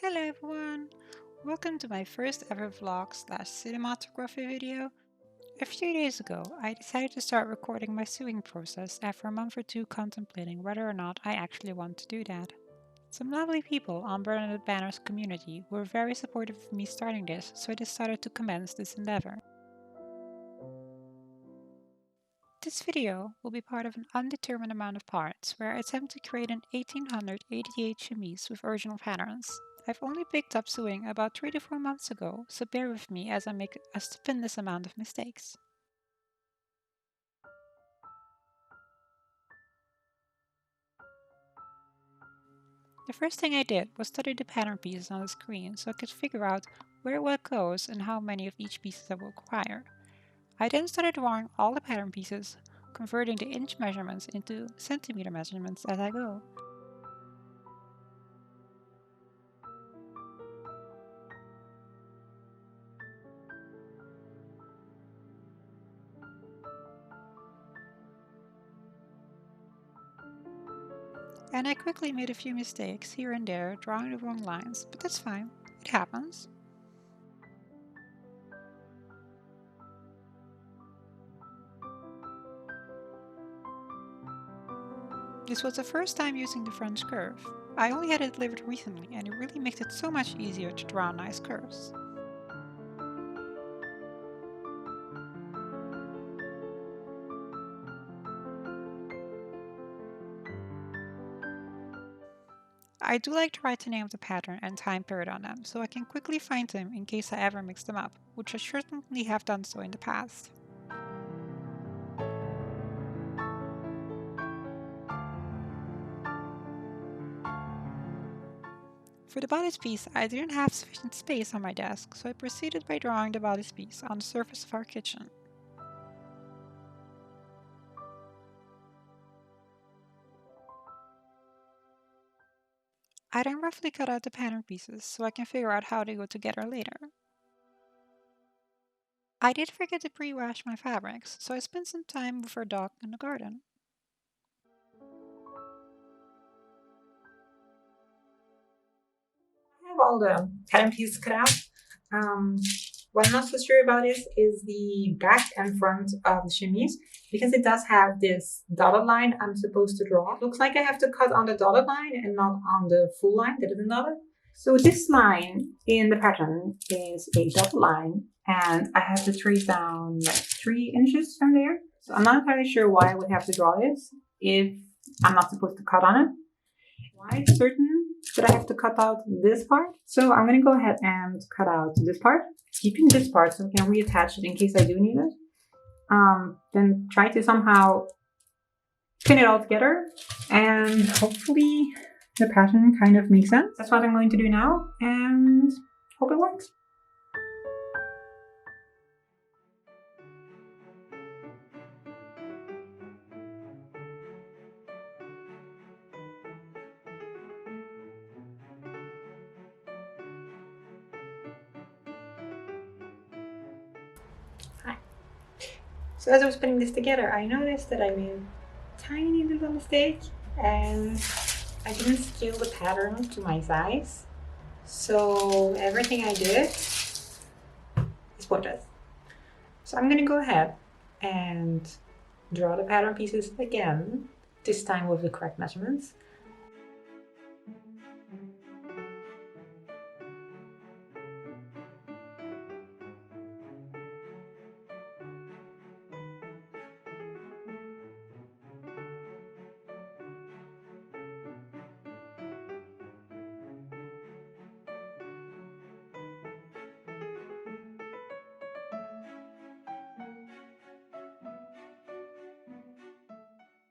Hello everyone! Welcome to my first ever vlog/cinematography video. A few days ago, I decided to start recording my sewing process after a month or two contemplating whether or not I actually want to do that. Some lovely people on Bernadette Banner's community were very supportive of me starting this, so I decided to commence this endeavor. This video will be part of an undetermined amount of parts where I attempt to create an 1888 chemise with original patterns. I've only picked up sewing about 3 to 4 months ago, so bear with me as I make a stupendous amount of mistakes. The first thing I did was study the pattern pieces on the screen so I could figure out where what goes and how many of each piece I will require. I then started drawing all the pattern pieces, converting the inch measurements into centimeter measurements as I go. And I quickly made a few mistakes here and there, drawing the wrong lines, but that's fine, it happens. This was the first time using the French curve. I only had it delivered recently and it really makes it so much easier to draw nice curves. I do like to write the name of the pattern and time period on them, so I can quickly find them in case I ever mix them up, which I certainly have done so in the past. For the bodice piece, I didn't have sufficient space on my desk, so I proceeded by drawing the bodice piece on the surface of our kitchen. I then roughly cut out the pattern pieces so I can figure out how they go together later. I did forget to pre-wash my fabrics, so I spent some time with our dog in the garden. I have all the pattern pieces cut out. What I'm not so sure about is the back and front of the chemise, because it does have this dotted line I'm supposed to draw. It looks like I have to cut on the dotted line and not on the full line that isn't dotted. So this line in the pattern is a dotted line, and I have to trace down like 3 inches from there. So I'm not entirely sure why I would have to draw this if I'm not supposed to cut on it. Why is certain that I have to cut out this part? So I'm going to go ahead and cut out this part, keeping this part so I can reattach it in case I do need it. Then try to somehow pin it all together, and hopefully the pattern kind of makes sense. That's what I'm going to do now, and hope it works. Hi. So as I was putting this together, I noticed that I made a tiny little mistake, and I didn't scale the pattern to my size. So everything I did is pointless. So I'm gonna go ahead and draw the pattern pieces again, this time with the correct measurements.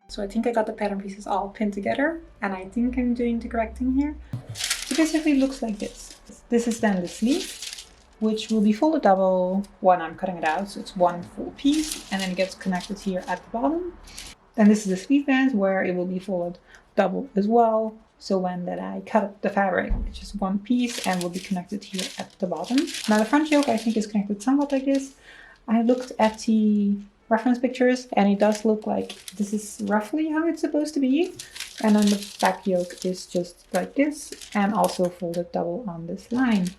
So I think I got the pattern pieces all pinned together, and I think I'm doing the correct thing here. So basically it looks like this. This is then the sleeve, which will be folded double when I'm cutting it out. So it's one full piece, and then it gets connected here at the bottom. Then this is the sleeve band, where it will be folded double as well. So when that I cut the fabric, it's just one piece and will be connected here at the bottom. Now the front yoke I think is connected somewhat like this. I looked at the reference pictures and it does look like this is roughly how it's supposed to be. And then the back yoke is just like this and also folded double on this line.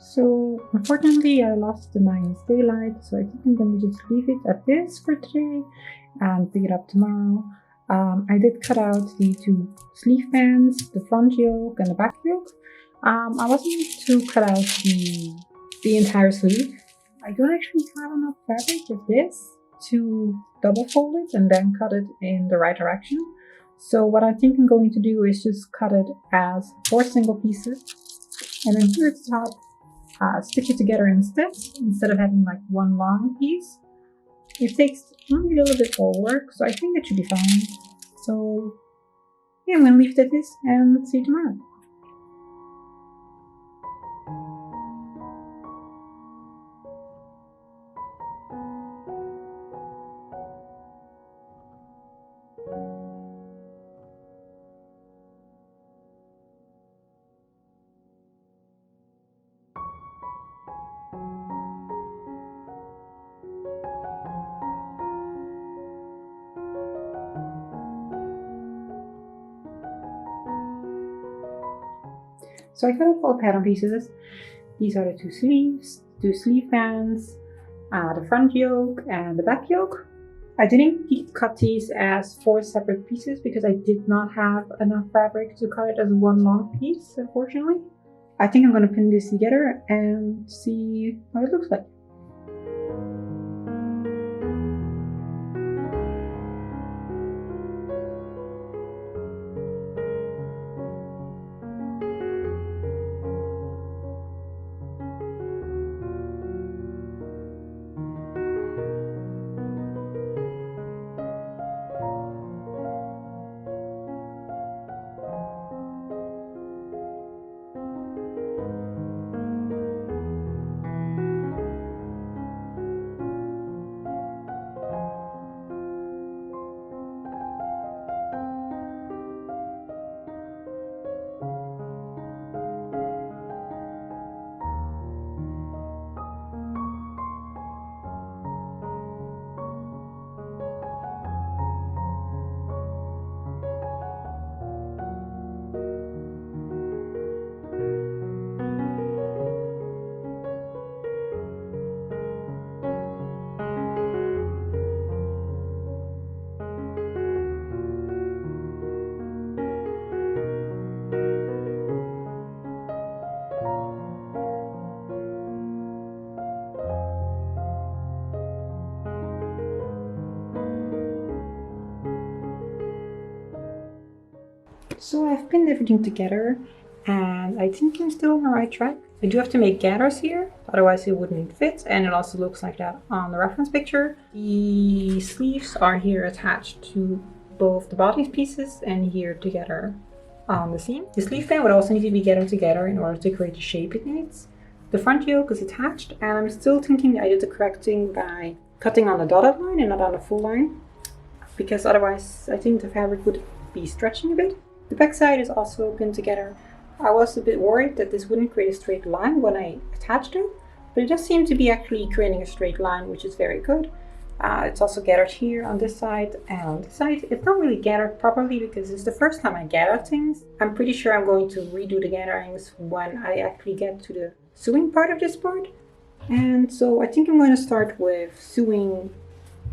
So unfortunately I lost the nice daylight, so I think I'm going to just leave it at this for today and pick it up tomorrow. I did cut out the two sleeve bands, the front yoke and the back yoke. I wasn't to cut out the entire sleeve. I don't actually have enough fabric of this to double fold it and then cut it in the right direction. So what I think I'm going to do is just cut it as 4 single pieces, and then here at the top stitch it together instead of having like one long piece. It takes only a little bit more work, so I think it should be fine. So yeah, I'm going to leave it at this and see you tomorrow. So I cut out all the pattern pieces. These are the two sleeves, two sleeve bands, the front yoke and the back yoke. I didn't cut these as 4 separate pieces because I did not have enough fabric to cut it as one long piece, unfortunately. I think I'm going to pin this together and see how it looks like. So I've pinned everything together and I think I'm still on the right track. I do have to make gathers here, otherwise it wouldn't fit, and it also looks like that on the reference picture. The sleeves are here attached to both the body pieces and here together on the seam. The sleeve band would also need to be gathered together in order to create the shape it needs. The front yoke is attached, and I'm still thinking I did the correct thing by cutting on the dotted line and not on the full line. because otherwise I think the fabric would be stretching a bit. The back side is also pinned together. I was a bit worried that this wouldn't create a straight line when I attached it, but it does seem to be actually creating a straight line, which is very good. It's also gathered here on this side, and on this side it's not really gathered properly because it's the first time I gather things. I'm pretty sure I'm going to redo the gatherings when I actually get to the sewing part of this part. And so I think I'm going to start with sewing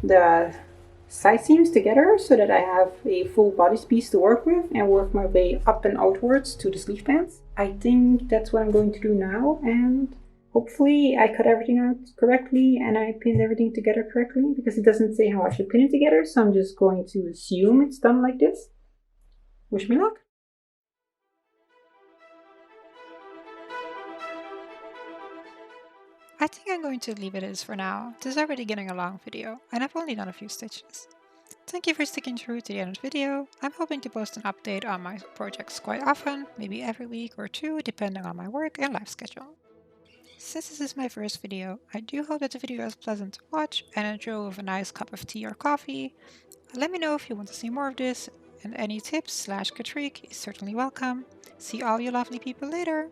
the side seams together so that I have a full bodice piece to work with and work my way up and outwards to the sleeve pants. I think that's what I'm going to do now, and hopefully I cut everything out correctly and I pinned everything together correctly, because it doesn't say how I should pin it together, so I'm just going to assume it's done like this. Wish me luck. I think I'm going to leave it as for now. This is already getting a long video, and I've only done a few stitches. Thank you for sticking through to the end of the video. I'm hoping to post an update on my projects quite often, maybe every week or two, depending on my work and life schedule. Since this is my first video, I do hope that the video is pleasant to watch and enjoy with a nice cup of tea or coffee. Let me know if you want to see more of this, and any tips/critique is certainly welcome. See all you lovely people later!